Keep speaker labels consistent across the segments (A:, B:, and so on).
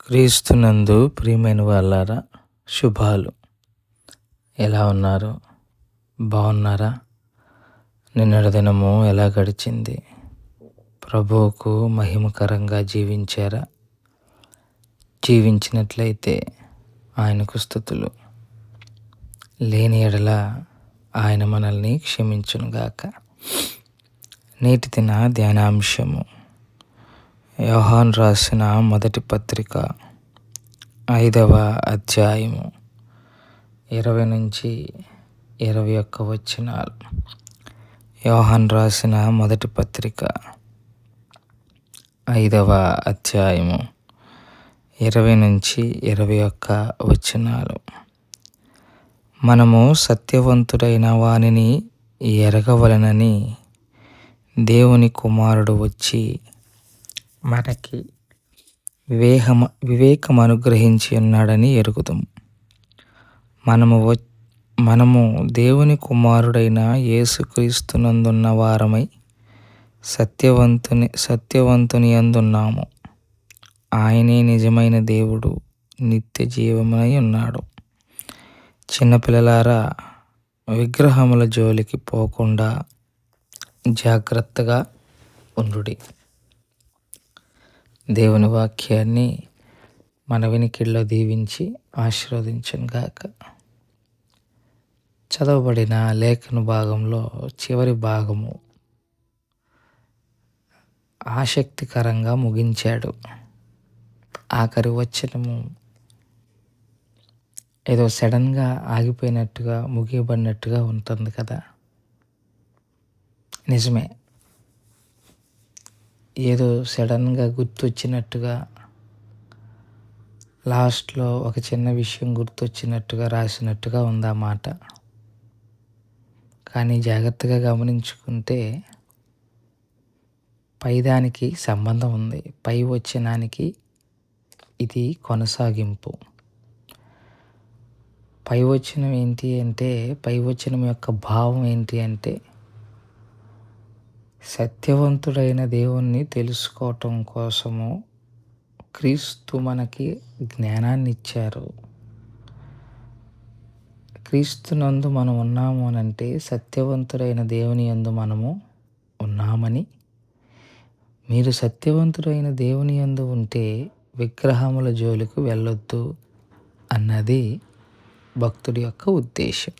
A: క్రీస్తునందు ప్రియమైన వాళ్ళారా, శుభాలు. ఎలా ఉన్నారు? బాగున్నారా? నిన్నటి దినము ఎలా గడిచింది? ప్రభువుకు మహిమకరంగా జీవించారా? జీవించినట్లయితే ఆయనకు స్తుతులు. లేని ఎడల ఆయన మనల్ని క్షమించునుగాక. నేటి దిన ధ్యానాంశము యోహాను రాసిన మొదటి పత్రిక 5వ అధ్యాయము 20 నుంచి 21 వచనాలు. యోహాను రాసిన మొదటి పత్రిక 5వ అధ్యాయము 20 నుంచి 21 వచనాలు. మనము సత్యవంతుడైన వానిని ఎరగవలనని దేవుని కుమారుడు వచ్చి మనకి వివేకం అనుగ్రహించి ఉన్నాడని ఎరుగుదాము. మనము దేవుని కుమారుడైన యేసుక్రీస్తునందున్న వారమై సత్యవంతుని యందున్నాము. ఆయనే నిజమైన దేవుడు, నిత్య జీవమై ఉన్నాడు. చిన్నపిల్లలారా, విగ్రహముల జోలికి పోకుండా జాగ్రత్తగా ఉండుడి. దేవుని వాక్యాన్ని మన వినికిడిలో దీవించి ఆశీర్వదించునుగాక. చదవబడిన లేఖన భాగంలో చివరి భాగము ఆసక్తికరంగా ముగించాడు. ఆఖరి వచనము ఏదో సడన్గా ఆగిపోయినట్టుగా, ముగియబడినట్టుగా ఉంటుంది కదా. నిజమే, ఏదో సడన్గా గుర్తొచ్చినట్టుగా, లాస్ట్లో ఒక చిన్న విషయం గుర్తొచ్చినట్టుగా రాసినట్టుగా ఉంది ఆ మాట. కానీ జాగ్రత్తగా గమనించుకుంటే పైదానికి సంబంధం ఉంది. పై వచనానికి ఇది కొనసాగింపు. పై వచనం ఏంటి అంటే, పై వచనం యొక్క భావం ఏంటి అంటే, సత్యవంతుడైన దేవుణ్ణి తెలుసుకోవటం కోసము క్రీస్తు మనకి జ్ఞానాన్ని ఇచ్చారు. క్రీస్తునందు మనం ఉన్నాము అనంటే సత్యవంతుడైన దేవుని యందు మనము ఉన్నామని, మీరు సత్యవంతుడైన దేవుని యందు ఉంటే విగ్రహముల జోలికి వెళ్ళొద్దు అన్నది భక్తుడి యొక్క ఉద్దేశం.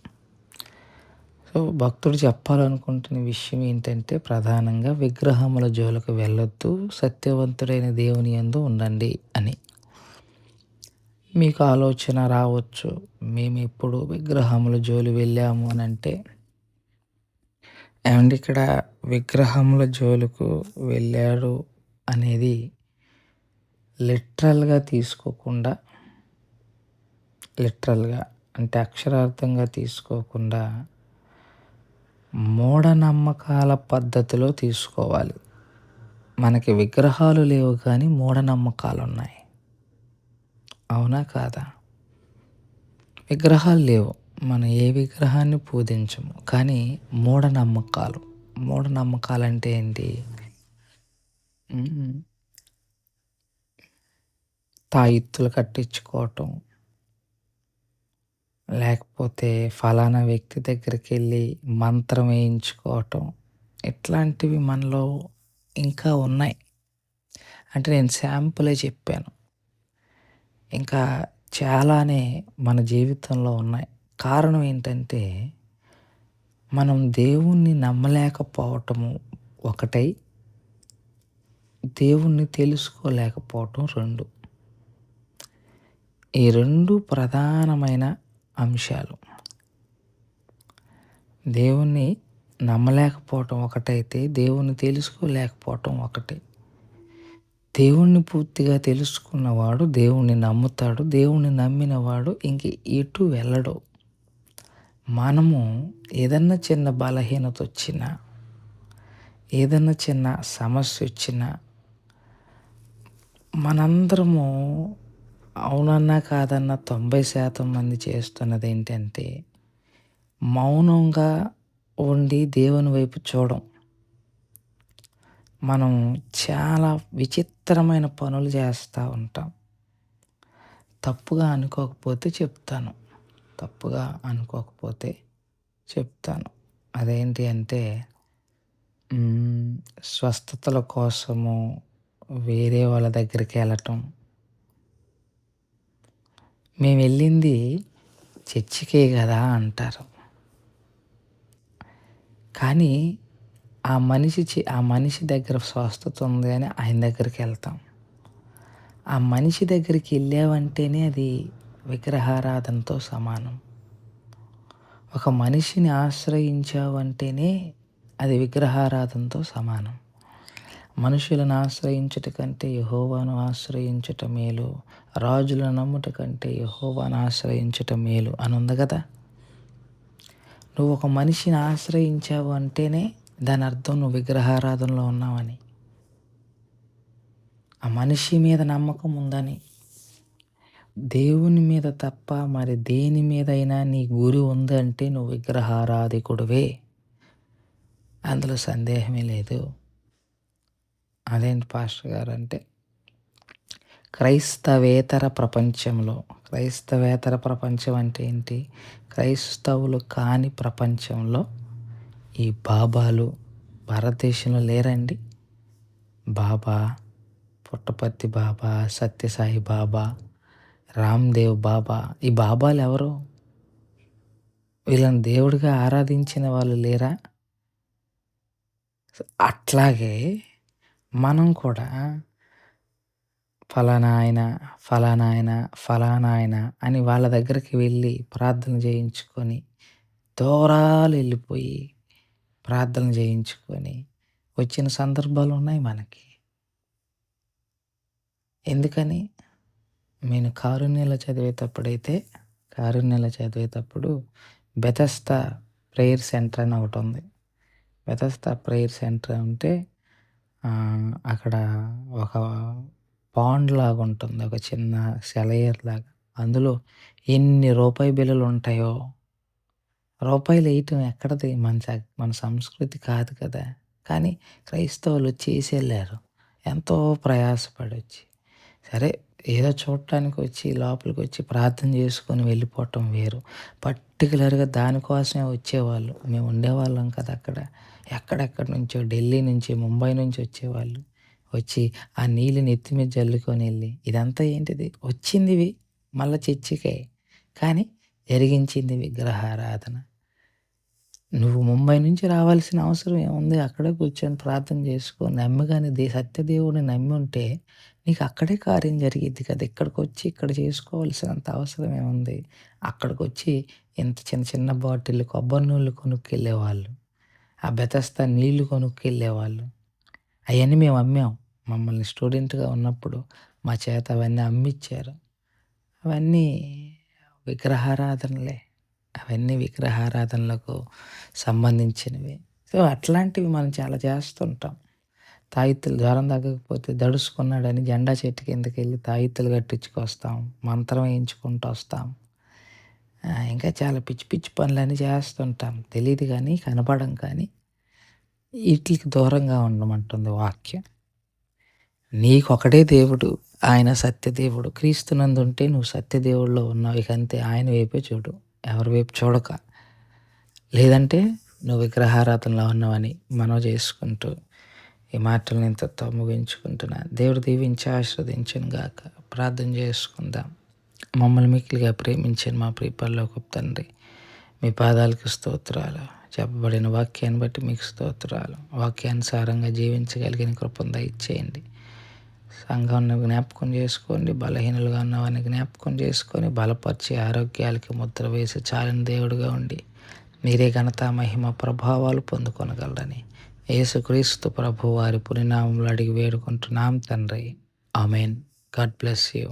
A: సో భక్తుడు చెప్పాలనుకుంటున్న విషయం ఏంటంటే, ప్రధానంగా విగ్రహముల జోలికి వెళ్ళొద్దు, సత్యవంతుడైన దేవుని యందు ఉండండి అని. మీకు ఆలోచన రావచ్చు, మేము ఎప్పుడు విగ్రహముల జోలి వెళ్ళాము అని అంటే, ఏమంటే ఇక్కడ విగ్రహముల జోలుకు వెళ్ళాడు అనేది లిటరల్గా తీసుకోకుండా, లిటరల్గా అంటే అక్షరార్థంగా తీసుకోకుండా మూఢనమ్మకాల పద్ధతిలో తీసుకోవాలి. మనకి విగ్రహాలు లేవు కానీ మూఢనమ్మకాలు ఉన్నాయి. అవునా కాదా? విగ్రహాలు లేవు, మనం ఏ విగ్రహాన్ని పూజించము, కానీ మూఢనమ్మకాలు అంటే ఏంటి? తాయెత్తులు కట్టించుకోవటం, లేకపోతే ఫలానా వ్యక్తి దగ్గరికి వెళ్ళి మంత్రం వేయించుకోవటం, ఇట్లాంటివి మనలో ఇంకా ఉన్నాయి. అంటే నేను శాంపులే చెప్పాను, ఇంకా చాలానే మన జీవితంలో ఉన్నాయి. కారణం ఏంటంటే, మనం దేవుణ్ణి నమ్మలేకపోవటము ఒకటై, దేవుణ్ణి తెలుసుకోలేకపోవటం రెండు. ఈ రెండు ప్రధానమైన అంశాలు. దేవుణ్ణి నమ్మలేకపోవటం ఒకటైతే, దేవుణ్ణి తెలుసుకోలేకపోవటం ఒకటి. దేవుణ్ణి పూర్తిగా తెలుసుకున్నవాడు దేవుణ్ణి నమ్ముతాడు. దేవుణ్ణి నమ్మినవాడు ఇంక ఎటు వెళ్ళడు. మనము ఏదన్నా చిన్న బలహీనత వచ్చినా, ఏదన్నా చిన్న సమస్య వచ్చినా, మనందరము అవునన్నా కాదన్నా 90% మంది చేస్తున్నది ఏంటంటే, మౌనంగా ఉండి దేవుని వైపు చూడం. మనం చాలా విచిత్రమైన పనులు చేస్తూ ఉంటాం. తప్పుగా అనుకోకపోతే చెప్తాను. తప్పుగా అనుకోకపోతే చెప్తాను. అదేంటి అంటే హ్మ్. స్వస్థతల కోసము వేరే వాళ్ళ దగ్గరికెళ్ళటం. మేమెళ్ళింది చర్చికే గదా అంటారు. కానీ ఆ మనిషి దగ్గర స్వస్థత ఉంది అని ఆయన దగ్గరికెళ్తాం. ఆ మనిషి దగ్గరికెళ్ళావంటేనే అది విగ్రహారాధనతో సమానం. ఒక మనిషిని ఆశ్రయించావంటేనే అది విగ్రహారాధనతో సమానం. మనుషులను ఆశ్రయించుట కంటే యెహోవాను ఆశ్రయించుట మేలు. రాజులను నమ్ముట కంటే యెహోవాను ఆశ్రయించుట మేలు అని ఉంది గదా! నువ్వు ఒక మనిషిని ఆశ్రయించావు అంటేనే దాని అర్థం నువ్వు విగ్రహారాధనలో ఉన్నావని. ఆ మనిషి మీద నమ్మకం ఉందని. దేవుని మీద తప్ప మరి దేని మీదైనా నీ గురి ఉందంటే నువ్వు విగ్రహారాధికుడివే. అందులో సందేహమే లేదు. అదేంటి పాస్టర్ గారు అంటే క్రైస్తవేతర ప్రపంచం అంటే ఏంటి? క్రైస్తవులు కాని ప్రపంచంలో ఈ బాబాలు భారతదేశంలో లేరండి. బాబా, పుట్టపర్తి బాబా, సత్యసాయి బాబా, రామ్‌దేవ్ బాబా, ఈ బాబాలెవరు? వీళ్ళని దేవుడిగా ఆరాధించిన వాళ్ళు లేరా? అట్లాగే మనం కూడా ఫలానా ఆయన అని వాళ్ళ దగ్గరికి వెళ్ళి ప్రార్థన చేయించుకొని, దూరాలెళ్ళిపోయి ప్రార్థన చేయించుకొని వచ్చిన సందర్భాలున్నాయి మనకి. ఎందుకని? నేను కారుణ్యలో చదివేటప్పుడు బెతెస్దా ప్రేయర్ సెంటర్ అని ఒకటుంది. బెతెస్దా ప్రేయర్ సెంటర్ అంటే అక్కడ ఒక పాండ్ లాగుంటుంది. ఒక చిన్న సెలయేరులాగా. అందులో ఎన్ని రూపాయి బిళ్ళలుంటాయో, రూపాయలెయటం ఎక్కడిది మన సంస్కృతి కాదు కదా! కానీ క్రైస్తవులు చేసెళ్ళారు. ఎంతో ప్రయాసపడొచ్చి. సరే ఏదో చూడటానికొచ్చి లోపలికొచ్చి ప్రార్థన చేసుకొని వెళ్ళిపోవటం వేరు. పర్టిక్యులర్‌గా దానికోసమే వచ్చేవాళ్ళు. మేము ఉండేవాళ్ళం కదా అక్కడ. ఎక్కడెక్కడి నుంచో ఢిల్లీ నుంచి, ముంబై నుంచి వచ్చేవాళ్ళు. వచ్చి ఆ నీళ్ళు నెత్తి మీద జల్లుకొని ఎళ్ళి ఇదంతా ఏంటిది? వచ్చిందివి మళ్ళా చర్చికే. కానీ జరిగించింది విగ్రహారాధన. నువ్వు ముంబై నుంచి రావాల్సిన అవసరం ఏముంది? అక్కడే కూర్చొని ప్రార్థన చేసుకో. నమ్మగానే సత్యదేవుడిని నమ్మి ఉంటే నీకు అక్కడే కార్యం జరిగిద్ది కదా! ఇక్కడికొచ్చి ఇక్కడ చేసుకోవాల్సినంత అవసరం ఏముంది? అక్కడికొచ్చి ఇంత చిన్న చిన్న బాటిల్లు కొబ్బరి నూనెలు కొనుక్కెళ్ళేవాళ్ళు. ఆ బెతస్దా నీళ్లు కొనుక్కెళ్ళేవాళ్ళు. అయన్నీ మేము అమ్మాం. మమ్మల్ని స్టూడెంట్‌గా ఉన్నప్పుడు మా చేత అవన్నీ అమ్మిచ్చారు. అవన్నీ విగ్రహారాధనలే. అవన్నీ విగ్రహారాధనలకు సంబంధించినవి. సో, అట్లాంటివి మనం చాలా చేస్తుంటాం. తాయెత్తులు జ్వరం తగ్గకపోతే దడుసుకున్నాడని జెండా చెట్టు కిందకెళ్ళి తాయెత్తులు కట్టించుకొస్తాం. మంత్రం వేయించుకుంటూ వస్తాం. ఇంకా చాలా పిచ్చి పిచ్చి పనులన్నీ చేస్తుంటాం. తెలీదు కానీ, కనపడం కానీ, ఈట్లికి దూరంగా ఉండమంటుంది వాక్యం. నీకొకడే దేవుడు. ఆయన సత్యదేవుడు. క్రీస్తునందుంటే నువ్వు సత్యదేవుడిలో ఉన్నావు. ఇక అంతే. ఆయన వైపే చూడు. ఎవరి వైపు చూడక. లేదంటే నువ్వు విగ్రహారాధనలో ఉన్నావని మనవి చేసుకుంటూ ఈ మాటలను ఇంతటితో ముగించుకుంటున్నా. దేవుడు దీవించి ఆశీర్వదించును గాక. ప్రార్థన చేసుకుందాం. మమ్మల్ని మిక్కిలిగా ప్రేమించిన మా ప్రియ పరలోకపు తండ్రి, మీ పాదాలకు స్తోత్రాలు. చెప్పబడిన వాక్యాన్ని బట్టి మీకు స్తోత్రాలు. వాక్యానుసారంగా జీవించగలిగిన కృపను దయచేయండి. సంఘాన్ని జ్ఞాపకం చేసుకోండి. బలహీనులుగా ఉన్నవారిని జ్ఞాపకం చేసుకొని బలపరిచి ఆరోగ్యాలకి ముద్ర వేసి చాలిన దేవుడుగా ఉండి మీరే ఘనత మహిమ ప్రభావాలు పొందుకొనగలరని యేసుక్రీస్తు ప్రభు వారి పునినామంలో అడిగి వేడుకుంటున్నాం తండ్రి. ఆమెన్. God bless you.